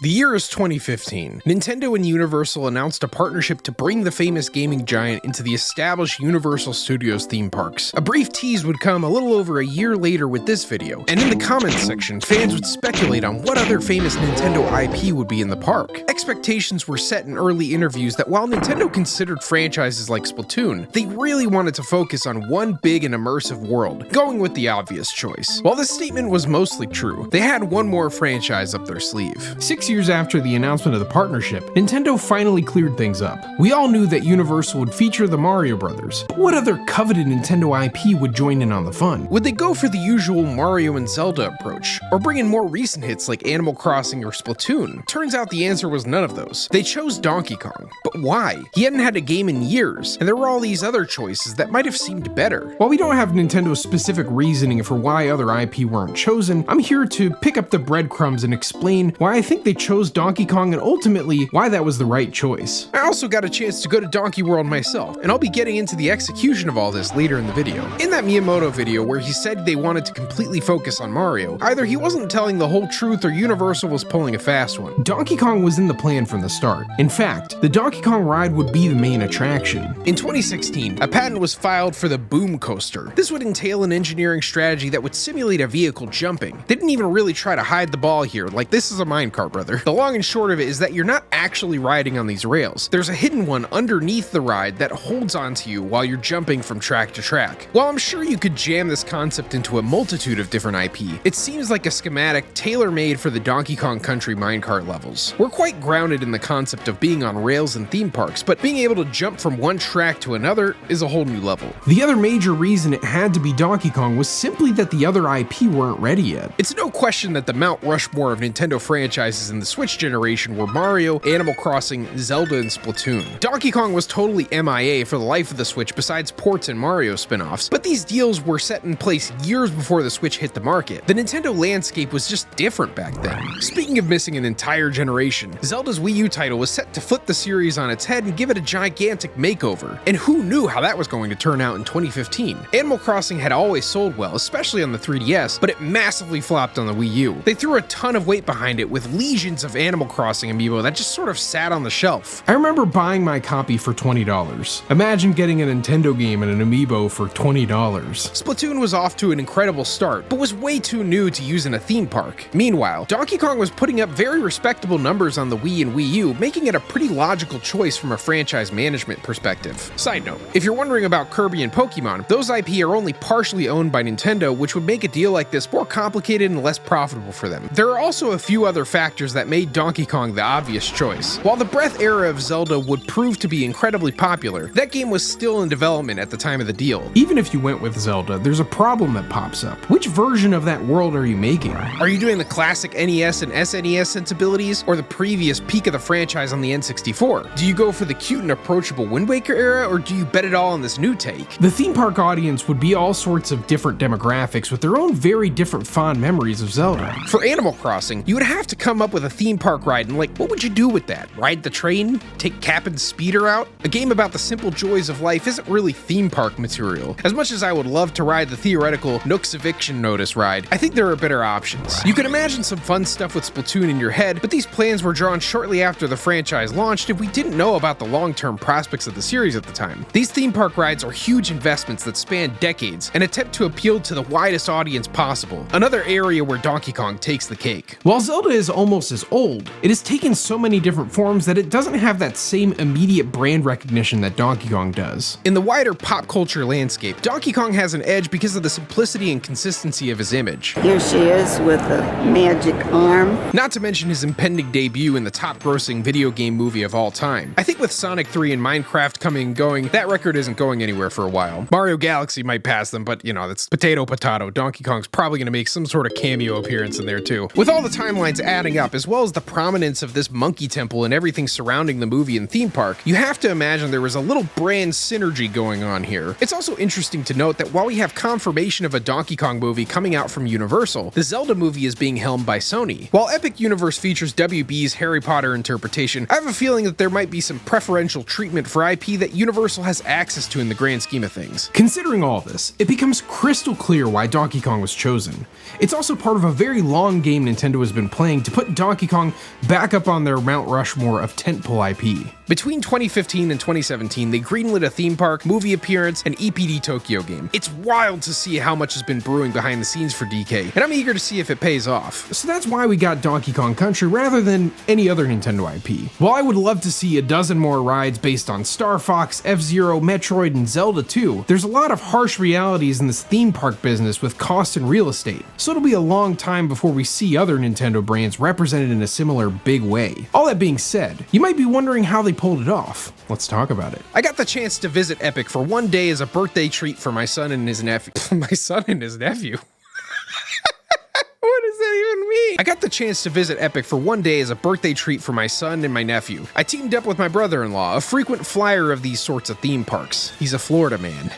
The year is 2015. Nintendo and Universal announced a partnership to bring the famous gaming giant into the established Universal Studios theme parks. A brief tease would come a little over a year later with this video, and in the comments section, fans would speculate on what other famous Nintendo IP would be in the park. Expectations were set in early interviews that while Nintendo considered franchises like Splatoon, they really wanted to focus on one big and immersive world, going with the obvious choice. While this statement was mostly true, they had one more franchise up their sleeve. 6 years after the announcement of the partnership, Nintendo finally cleared things up. We all knew that Universal would feature the Mario Brothers, but what other coveted Nintendo IP would join in on the fun? Would they go for the usual Mario and Zelda approach, or bring in more recent hits like Animal Crossing or Splatoon? Turns out the answer was none of those. They chose Donkey Kong. But why? He hadn't had a game in years, and there were all these other choices that might have seemed better. While we don't have Nintendo's specific reasoning for why other IP weren't chosen, I'm here to pick up the breadcrumbs and explain why I think they chose Donkey Kong and ultimately why that was the right choice. I also got a chance to go to Donkey World myself, and I'll be getting into the execution of all this later in the video. In that Miyamoto video where he said they wanted to completely focus on Mario, either he wasn't telling the whole truth or Universal was pulling a fast one. Donkey Kong was in the plan from the start. In fact, the Donkey Kong ride would be the main attraction. In 2016, a patent was filed for the Boom Coaster. This would entail an engineering strategy that would simulate a vehicle jumping. They didn't even really try to hide the ball here, like this is a minecart, brother. The long and short of it is that you're not actually riding on these rails. There's a hidden one underneath the ride that holds onto you while you're jumping from track to track. While I'm sure you could jam this concept into a multitude of different IP, it seems like a schematic tailor-made for the Donkey Kong Country minecart levels. We're quite grounded in the concept of being on rails in theme parks, but being able to jump from one track to another is a whole new level. The other major reason it had to be Donkey Kong was simply that the other IP weren't ready yet. It's no question that the Mount Rushmore of Nintendo franchises in the Switch generation were Mario, Animal Crossing, Zelda, and Splatoon. Donkey Kong was totally MIA for the life of the Switch besides ports and Mario spin-offs, but these deals were set in place years before the Switch hit the market. The Nintendo landscape was just different back then. Speaking of missing an entire generation, Zelda's Wii U title was set to flip the series on its head and give it a gigantic makeover. And who knew how that was going to turn out in 2015? Animal Crossing had always sold well, especially on the 3DS, but it massively flopped on the Wii U. They threw a ton of weight behind it with legions of Animal Crossing amiibo that just sort of sat on the shelf. I remember buying my copy for $20. Imagine getting a Nintendo game and an amiibo for $20. Splatoon was off to an incredible start, but was way too new to use in a theme park. Meanwhile, Donkey Kong was putting up very respectable numbers on the Wii and Wii U, making it a pretty logical choice from a franchise management perspective. Side note, if you're wondering about Kirby and Pokemon, those IP are only partially owned by Nintendo, which would make a deal like this more complicated and less profitable for them. There are also a few other factors that made Donkey Kong the obvious choice. While the Breath era of Zelda would prove to be incredibly popular, that game was still in development at the time of the deal. Even if you went with Zelda, there's a problem that pops up. Which version of that world are you making? Are you doing the classic NES and SNES sensibilities, or the previous peak of the franchise on the N64? Do you go for the cute and approachable Wind Waker era, or do you bet it all on this new take? The theme park audience would be all sorts of different demographics with their own very different fond memories of Zelda. For Animal Crossing, you would have to come up with a theme park ride, and like, what would you do with that? Ride the train? Take Captain's Speeder out? A game about the simple joys of life isn't really theme park material. As much as I would love to ride the theoretical Nook's Eviction Notice ride, I think there are better options. You can imagine some fun stuff with Splatoon in your head, but these plans were drawn shortly after the franchise launched and we didn't know about the long-term prospects of the series at the time. These theme park rides are huge investments that span decades and attempt to appeal to the widest audience possible, another area where Donkey Kong takes the cake. While Zelda is almost as old, it has taken so many different forms that it doesn't have that same immediate brand recognition that Donkey Kong does. In the wider pop culture landscape, Donkey Kong has an edge because of the simplicity and consistency of his image. Here she is with a magic arm. Not to mention his impending debut in the top-grossing video game movie of all time. I think with Sonic 3 and Minecraft coming and going, that record isn't going anywhere for a while. Mario Galaxy might pass them, but you know, that's potato. Donkey Kong's probably gonna make some sort of cameo appearance in there too. With all the timelines adding up, as well as the prominence of this monkey temple and everything surrounding the movie and theme park, you have to imagine there was a little brand synergy going on here. It's also interesting to note that while we have confirmation of a Donkey Kong movie coming out from Universal, the Zelda movie is being helmed by Sony. While Epic Universe features WB's Harry Potter interpretation, I have a feeling that there might be some preferential treatment for IP that Universal has access to in the grand scheme of things. Considering all this, it becomes crystal clear why Donkey Kong was chosen. It's also part of a very long game Nintendo has been playing to put Donkey Donkey Kong back up on their Mount Rushmore of tentpole IP. Between 2015 and 2017, they greenlit a theme park, movie appearance, and EPD Tokyo game. It's wild to see how much has been brewing behind the scenes for DK, and I'm eager to see if it pays off. So that's why we got Donkey Kong Country rather than any other Nintendo IP. While I would love to see a dozen more rides based on Star Fox, F-Zero, Metroid, and Zelda 2, there's a lot of harsh realities in this theme park business with cost and real estate, so it'll be a long time before we see other Nintendo brands represented in a similar big way. All that being said, you might be wondering how they pulled it off. Let's talk about it. I got the chance to visit Epic for one day as a birthday treat for my son and his nephew. My son and his nephew? What does that even mean? I got the chance to visit Epic for one day as a birthday treat for my son and my nephew. I teamed up with my brother-in-law, a frequent flyer of these sorts of theme parks. He's a Florida man.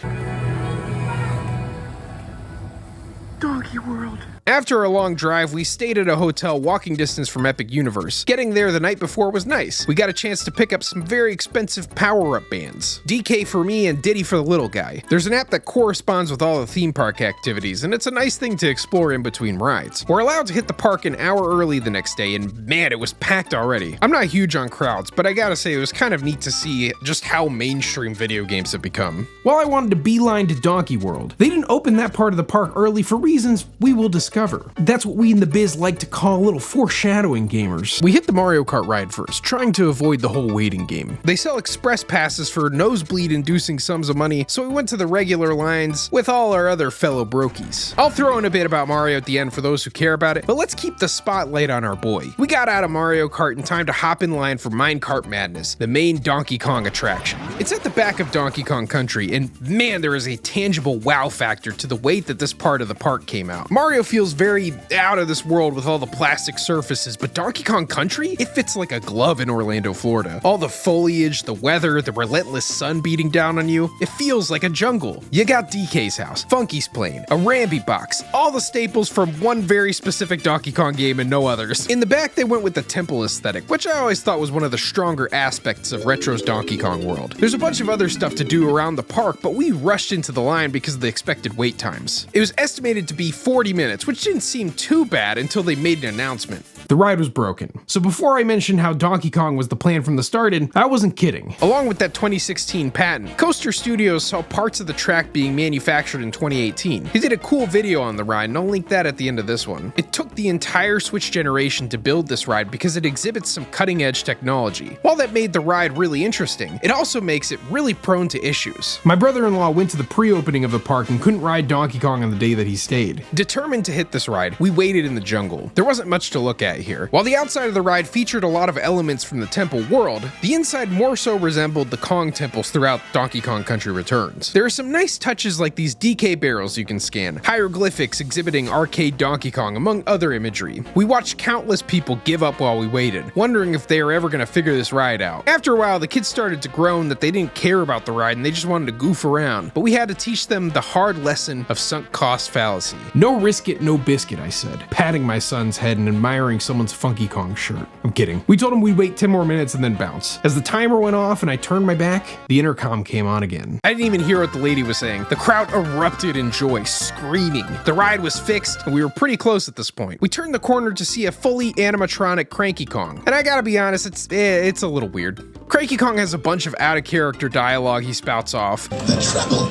Donkey World. After a long drive, we stayed at a hotel walking distance from Epic Universe. Getting there the night before was nice. We got a chance to pick up some very expensive power-up bands. DK for me and Diddy for the little guy. There's an app that corresponds with all the theme park activities, and it's a nice thing to explore in between rides. We're allowed to hit the park an hour early the next day, and man, it was packed already. I'm not huge on crowds, but I gotta say it was kind of neat to see just how mainstream video games have become. While I wanted to beeline to Donkey World, they didn't open that part of the park early for reasons we will discuss. That's what we in the biz like to call a little foreshadowing, gamers. We hit the Mario Kart ride first, trying to avoid the whole waiting game. They sell express passes for nosebleed-inducing sums of money, so we went to the regular lines with all our other fellow brokies. I'll throw in a bit about Mario at the end for those who care about it, but let's keep the spotlight on our boy. We got out of Mario Kart in time to hop in line for Minecart Madness, the main Donkey Kong attraction. It's at the back of Donkey Kong Country, and man, there is a tangible wow factor to the way that this part of the park came out. Mario feels very out of this world with all the plastic surfaces, but Donkey Kong Country? It fits like a glove in Orlando, Florida. All the foliage, the weather, the relentless sun beating down on you, it feels like a jungle. You got DK's house, Funky's plane, a Rambi box, all the staples from one very specific Donkey Kong game and no others. In the back, they went with the temple aesthetic, which I always thought was one of the stronger aspects of Retro's Donkey Kong World. There's a bunch of other stuff to do around the park, but we rushed into the line because of the expected wait times. It was estimated to be 40 minutes, which didn't seem too bad until they made an announcement. The ride was broken. So before I mentioned how Donkey Kong was the plan from the start, and I wasn't kidding. Along with that 2016 patent, Coaster Studios saw parts of the track being manufactured in 2018. They did a cool video on the ride, and I'll link that at the end of this one. It took the entire Switch generation to build this ride because it exhibits some cutting-edge technology. While that made the ride really interesting, it also makes it really prone to issues. My brother-in-law went to the pre-opening of the park and couldn't ride Donkey Kong on the day that he stayed. Determined to hit this ride, we waited in the jungle. There wasn't much to look at here. While the outside of the ride featured a lot of elements from the temple world, the inside more so resembled the Kong temples throughout Donkey Kong Country Returns. There are some nice touches like these DK barrels you can scan, hieroglyphics exhibiting arcade Donkey Kong, among other imagery. We watched countless people give up while we waited, wondering if they were ever going to figure this ride out. After a while, the kids started to groan that they didn't care about the ride and they just wanted to goof around, but we had to teach them the hard lesson of sunk cost fallacy. No risk it, no biscuit, I said, patting my son's head and admiring someone's Funky Kong shirt. I'm kidding. We told him we'd wait 10 more minutes and then bounce. As the timer went off and I turned my back, the intercom came on again. I didn't even hear what the lady was saying. The crowd erupted in joy, screaming. The ride was fixed and we were pretty close at this point. We turned the corner to see a fully animatronic Cranky Kong. And I gotta be honest, it's a little weird. Cranky Kong has a bunch of out-of-character dialogue he spouts off. The trouble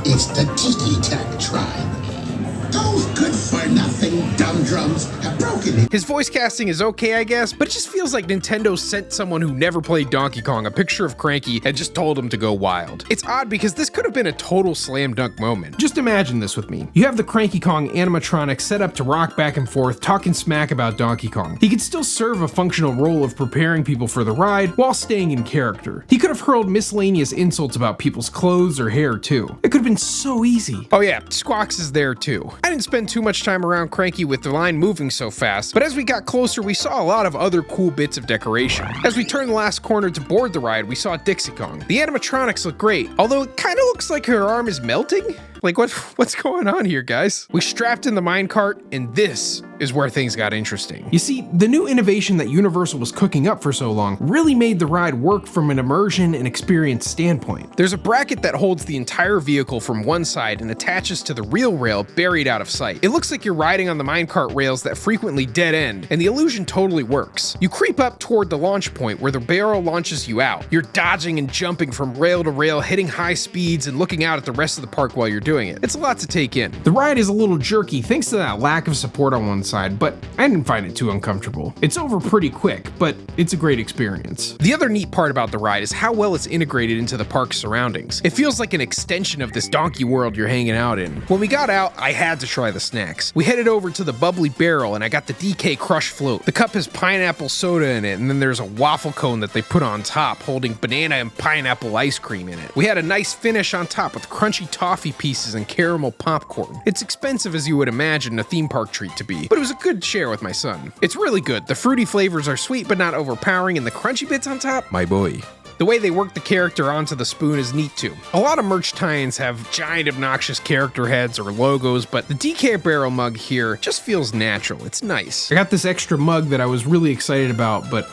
is the Tiki-Tak tribe. Those good-for-nothing dumb drums have broken it. His voice casting is okay, I guess, but it just feels like Nintendo sent someone who never played Donkey Kong a picture of Cranky and just told him to go wild. It's odd because this could have been a total slam dunk moment. Just imagine this with me. You have the Cranky Kong animatronic set up to rock back and forth, talking smack about Donkey Kong. He could still serve a functional role of preparing people for the ride while staying in character. He could have hurled miscellaneous insults about people's clothes or hair too. It could have been so easy. Oh yeah, Squawks is there too. I didn't spend too much time around Cranky with the line moving so fast, but as we got closer, we saw a lot of other cool bits of decoration. As we turned the last corner to board the ride, we saw Dixie Kong. The animatronics look great, although it kind of looks like her arm is melting. Like, what's going on here, guys? We strapped in the minecart, and this is where things got interesting. You see, the new innovation that Universal was cooking up for so long really made the ride work from an immersion and experience standpoint. There's a bracket that holds the entire vehicle from one side and attaches to the real rail buried out of sight. It looks like you're riding on the minecart rails that frequently dead end, and the illusion totally works. You creep up toward the launch point where the barrel launches you out. You're dodging and jumping from rail to rail, hitting high speeds and looking out at the rest of the park while you're doing it. It's a lot to take in. The ride is a little jerky thanks to that lack of support on one side, but I didn't find it too uncomfortable. It's over pretty quick, but it's a great experience. The other neat part about the ride is how well it's integrated into the park's surroundings. It feels like an extension of this donkey world you're hanging out in. When we got out, I had to try the snacks. We headed over to the bubbly barrel and I got the DK Crush float. The cup has pineapple soda in it, and then there's a waffle cone that they put on top holding banana and pineapple ice cream in it. We had a nice finish on top with crunchy toffee pieces and caramel popcorn. It's expensive as you would imagine a theme park treat to be, but it was a good share with my son. It's really good. The fruity flavors are sweet but not overpowering, and the crunchy bits on top, my boy. The way they work the character onto the spoon is neat too. A lot of merch tie-ins have giant obnoxious character heads or logos, but the DK barrel mug here just feels natural. It's nice. I got this extra mug that I was really excited about, but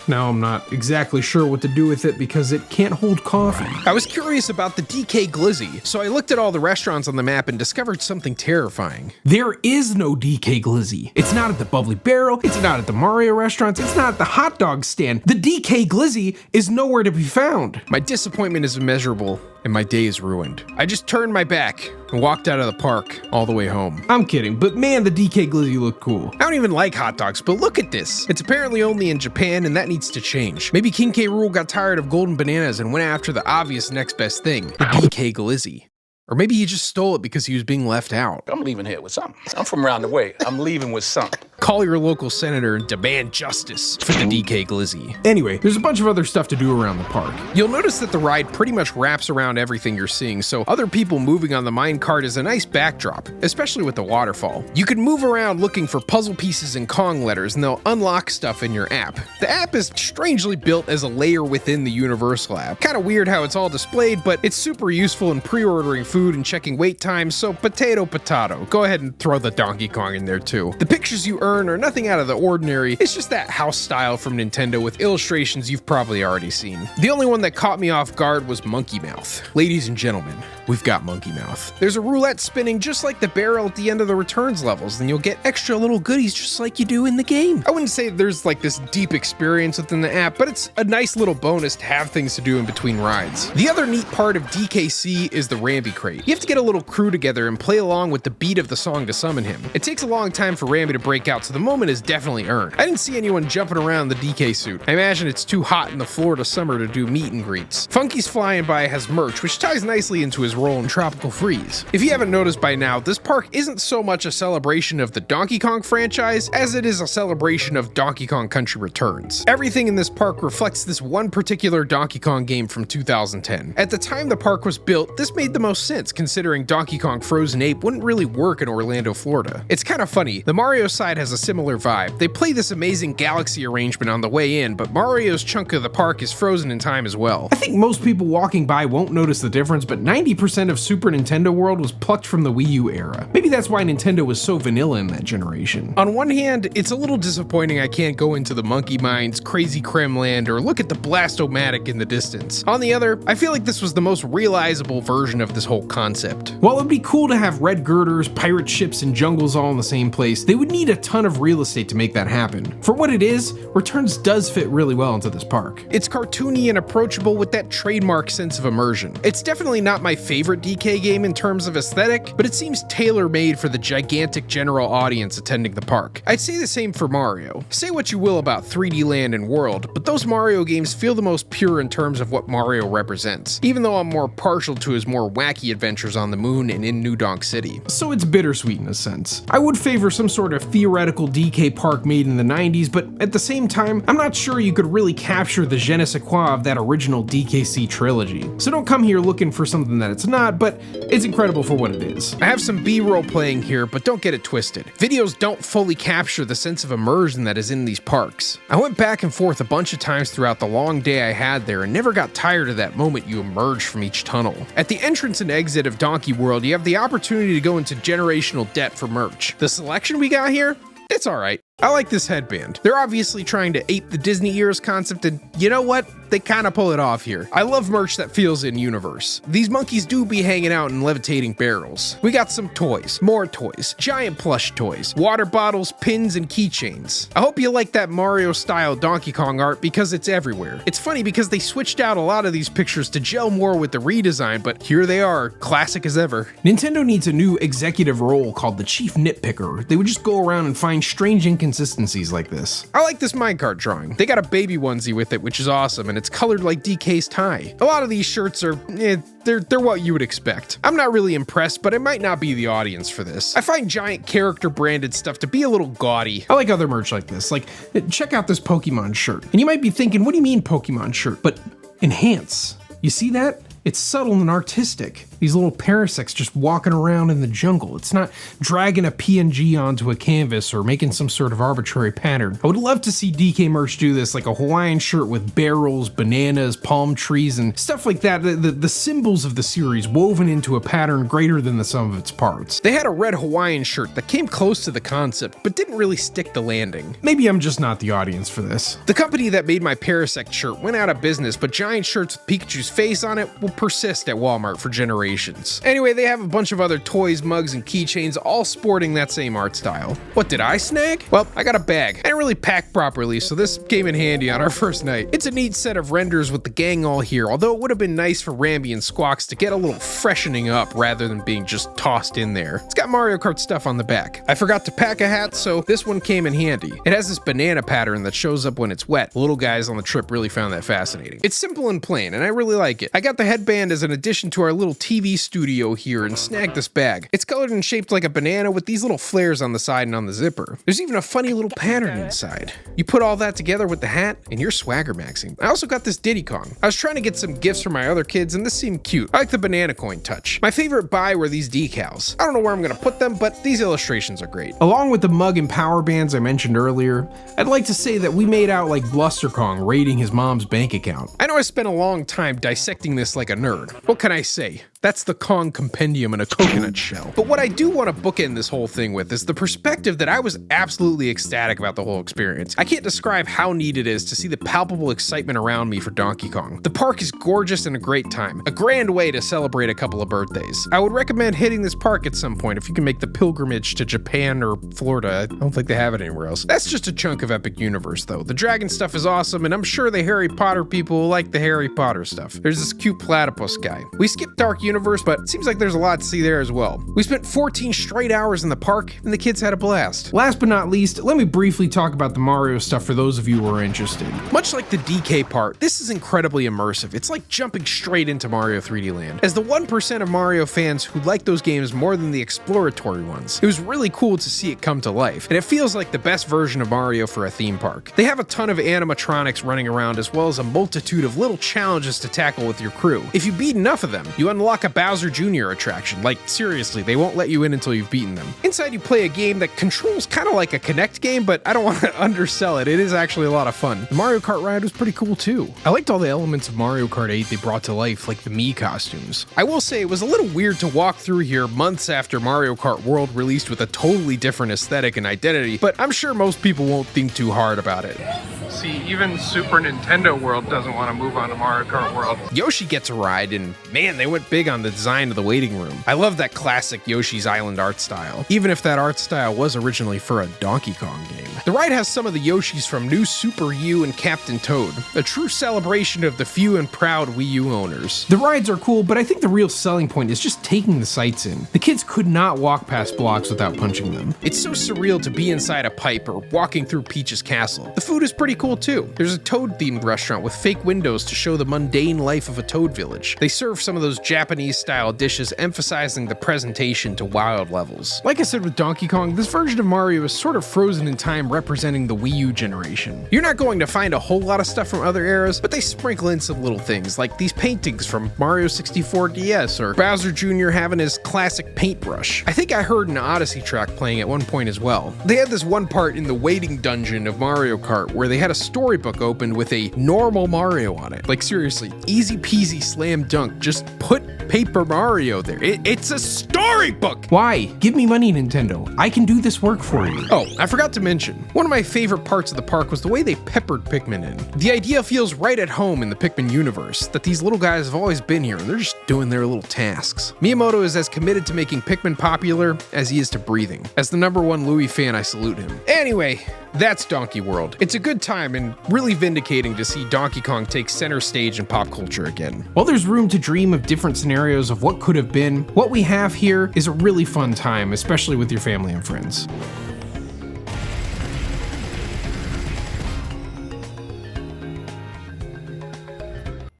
now I'm not exactly sure what to do with it because it can't hold coffee. I was curious about the DK Glizzy, so I looked at all the restaurants on the map and discovered something terrifying. There is no DK Glizzy. It's not at the Bubbly Barrel, it's not at the Mario restaurants, it's not at the hot dog stand. The DK Glizzy is nowhere to be found. My disappointment is immeasurable, and my day is ruined. I just turned my back and walked out of the park all the way home. I'm kidding, but man, the DK Glizzy looked cool. I don't even like hot dogs, but look at this. It's apparently only in Japan, and that needs to change. Maybe King K. Rool got tired of golden bananas and went after the obvious next best thing, the DK Glizzy. Or maybe he just stole it because he was being left out. I'm leaving here with something. I'm from around the way. I'm leaving with something. Call your local senator and demand justice for the DK Glizzy. Anyway, there's a bunch of other stuff to do around the park. You'll notice that the ride pretty much wraps around everything you're seeing, so other people moving on the minecart is a nice backdrop, especially with the waterfall. You can move around looking for puzzle pieces and Kong letters, and they'll unlock stuff in your app. The app is strangely built as a layer within the Universal app. Kind of weird how it's all displayed, but it's super useful in pre-ordering food and checking wait times, so potato. Go ahead and throw the Donkey Kong in there too. The pictures you earn are nothing out of the ordinary. It's just that house style from Nintendo with illustrations you've probably already seen. The only one that caught me off guard was Monkey Mouth. Ladies and gentlemen, we've got Monkey Mouth. There's a roulette spinning just like the barrel at the end of the returns levels, and you'll get extra little goodies just like you do in the game. I wouldn't say there's like this deep experience within the app, but it's a nice little bonus to have things to do in between rides. The other neat part of DKC is the Rambi crate. You have to get a little crew together and play along with the beat of the song to summon him. It takes a long time for Rambi to break out, so the moment is definitely earned. I didn't see anyone jumping around the DK suit. I imagine it's too hot in the Florida summer to do meet and greets. Funky's Flying By has merch, which ties nicely into his role in Tropical Freeze. If you haven't noticed by now, this park isn't so much a celebration of the Donkey Kong franchise as it is a celebration of Donkey Kong Country Returns. Everything in this park reflects this one particular Donkey Kong game from 2010. At the time the park was built, this made the most sense considering Donkey Kong Frozen Ape wouldn't really work in Orlando, Florida. It's kind of funny, the Mario side has a similar vibe. They play this amazing galaxy arrangement on the way in, but Mario's chunk of the park is frozen in time as well. I think most people walking by won't notice the difference, but 90% of Super Nintendo World was plucked from the Wii U era. Maybe that's why Nintendo was so vanilla in that generation. On one hand, it's a little disappointing I can't go into the Monkey Mines, Crazy Kremland, or look at the Blast-O-Matic in the distance. On the other, I feel like this was the most realizable version of this whole concept. While it'd be cool to have red girders, pirate ships, and jungles all in the same place, they would need a ton of real estate to make that happen. For what it is, Returns does fit really well into this park. It's cartoony and approachable with that trademark sense of immersion. It's definitely not my favorite DK game in terms of aesthetic, but it seems tailor-made for the gigantic general audience attending the park. I'd say the same for Mario. Say what you will about 3D Land and World, but those Mario games feel the most pure in terms of what Mario represents, even though I'm more partial to his more wacky adventures on the moon and in New Donk City. So it's bittersweet in a sense. I would favor some sort of theoretical theoretical DK park made in the 90s, but at the same time, I'm not sure you could really capture the je ne sais quoi of that original DKC trilogy. So don't come here looking for something that it's not, but it's incredible for what it is. I have some B-roll playing here, but don't get it twisted. Videos don't fully capture the sense of immersion that is in these parks. I went back and forth a bunch of times throughout the long day I had there and never got tired of that moment you emerge from each tunnel. At the entrance and exit of Donkey World, you have the opportunity to go into generational debt for merch. The selection we got here? It's alright. I like this headband. They're obviously trying to ape the Disney ears concept, and you know what? They kind of pull it off here. I love merch that feels in-universe. These monkeys do be hanging out in levitating barrels. We got some toys, more toys, giant plush toys, water bottles, pins, and keychains. I hope you like that Mario-style Donkey Kong art because it's everywhere. It's funny because they switched out a lot of these pictures to gel more with the redesign, but here they are, classic as ever. Nintendo needs a new executive role called the Chief Nitpicker. They would just go around and find strange inconsistencies like this. I like this minecart drawing. They got a baby onesie with it, which is awesome, and it's colored like DK's tie. A lot of these shirts are, they're what you would expect. I'm not really impressed, but I might not be the audience for this. I find giant character branded stuff to be a little gaudy. I like other merch like this. Like, check out this Pokemon shirt. And you might be thinking, what do you mean Pokemon shirt? But enhance. You see that? It's subtle and artistic. These little parasects just walking around in the jungle. It's not dragging a PNG onto a canvas or making some sort of arbitrary pattern. I would love to see DK merch do this, like a Hawaiian shirt with barrels, bananas, palm trees, and stuff like that. The symbols of the series woven into a pattern greater than the sum of its parts. They had a red Hawaiian shirt that came close to the concept, but didn't really stick the landing. Maybe I'm just not the audience for this. The company that made my Parasect shirt went out of business, but giant shirts with Pikachu's face on it will persist at Walmart for generations. Anyway, they have a bunch of other toys, mugs, and keychains all sporting that same art style. What did I snag? Well, I got a bag. I didn't really pack properly, so this came in handy on our first night. It's a neat set of renders with the gang all here, although it would have been nice for Rambi and Squawks to get a little freshening up rather than being just tossed in there. It's got Mario Kart stuff on the back. I forgot to pack a hat, so this one came in handy. It has this banana pattern that shows up when it's wet. The little guys on the trip really found that fascinating. It's simple and plain, and I really like it. I got the headband as an addition to our little TV studio here and snagged this bag. It's colored and shaped like a banana with these little flares on the side and on the zipper. There's even a funny little pattern inside. You put all that together with the hat and you're swagger maxing. I also got this Diddy Kong. I was trying to get some gifts for my other kids and this seemed cute. I like the banana coin touch. My favorite buy were these decals. I don't know where I'm gonna put them, but these illustrations are great. Along with the mug and power bands I mentioned earlier, I'd like to say that we made out like Bluster Kong raiding his mom's bank account. I know I spent a long time dissecting this like a nerd. What can I say? That's the Kong compendium in a coconut shell. But what I do want to bookend this whole thing with is the perspective that I was absolutely ecstatic about the whole experience. I can't describe how neat it is to see the palpable excitement around me for Donkey Kong. The park is gorgeous and a great time. A grand way to celebrate a couple of birthdays. I would recommend hitting this park at some point if you can make the pilgrimage to Japan or Florida. I don't think they have it anywhere else. That's just a chunk of Epic Universe though. The dragon stuff is awesome and I'm sure the Harry Potter people will like the Harry Potter stuff. There's this cute platypus guy. We skipped Dark Universe, but it seems like there's a lot to see there as well. We spent 14 straight hours in the park, and the kids had a blast. Last but not least, let me briefly talk about the Mario stuff for those of you who are interested. Much like the DK part, this is incredibly immersive. It's like jumping straight into Mario 3D Land. As the 1% of Mario fans who like those games more than the exploratory ones, it was really cool to see it come to life, and it feels like the best version of Mario for a theme park. They have a ton of animatronics running around as well as a multitude of little challenges to tackle with your crew. If you beat enough of them, you unlock a Bowser Jr. attraction. Like, seriously, they won't let you in until you've beaten them. Inside, you play a game that controls kind of like a Kinect game, but I don't want to undersell it. It is actually a lot of fun. The Mario Kart ride was pretty cool too. I liked all the elements of Mario Kart 8 they brought to life, like the Mii costumes. I will say it was a little weird to walk through here months after Mario Kart World released with a totally different aesthetic and identity, but I'm sure most people won't think too hard about it. See, even Super Nintendo World doesn't want to move on to Mario Kart World. Yoshi gets a ride, and man, they went big on the design of the waiting room. I love that classic Yoshi's Island art style, even if that art style was originally for a Donkey Kong game. The ride has some of the Yoshis from New Super U and Captain Toad, a true celebration of the few and proud Wii U owners. The rides are cool, but I think the real selling point is just taking the sights in. The kids could not walk past blocks without punching them. It's so surreal to be inside a pipe or walking through Peach's castle. The food is pretty cool too. There's a Toad-themed restaurant with fake windows to show the mundane life of a Toad village. They serve some of those Japanese-style dishes, emphasizing the presentation to wild levels. Like I said with Donkey Kong, this version of Mario is sort of frozen in time, representing the Wii U generation. You're not going to find a whole lot of stuff from other eras, but they sprinkle in some little things, like these paintings from Mario 64 DS, or Bowser Jr. having his classic paintbrush. I think I heard an Odyssey track playing at one point as well. They had this one part in the waiting dungeon of Mario Kart where they had a storybook opened with a normal Mario on it. Like seriously, easy peasy slam dunk, just put Paper Mario there. It's a storybook! Why? Give me money, Nintendo. I can do this work for you. Oh, I forgot to mention, one of my favorite parts of the park was the way they peppered Pikmin in. The idea feels right at home in the Pikmin universe, that these little guys have always been here and they're just doing their little tasks. Miyamoto is as committed to making Pikmin popular as he is to breathing. As the #1 Louis fan, I salute him. Anyway, that's Donkey World. It's a good time and really vindicating to see Donkey Kong take center stage in pop culture again. While there's room to dream of different scenarios of what could have been, what we have here is a really fun time, especially with your family and friends.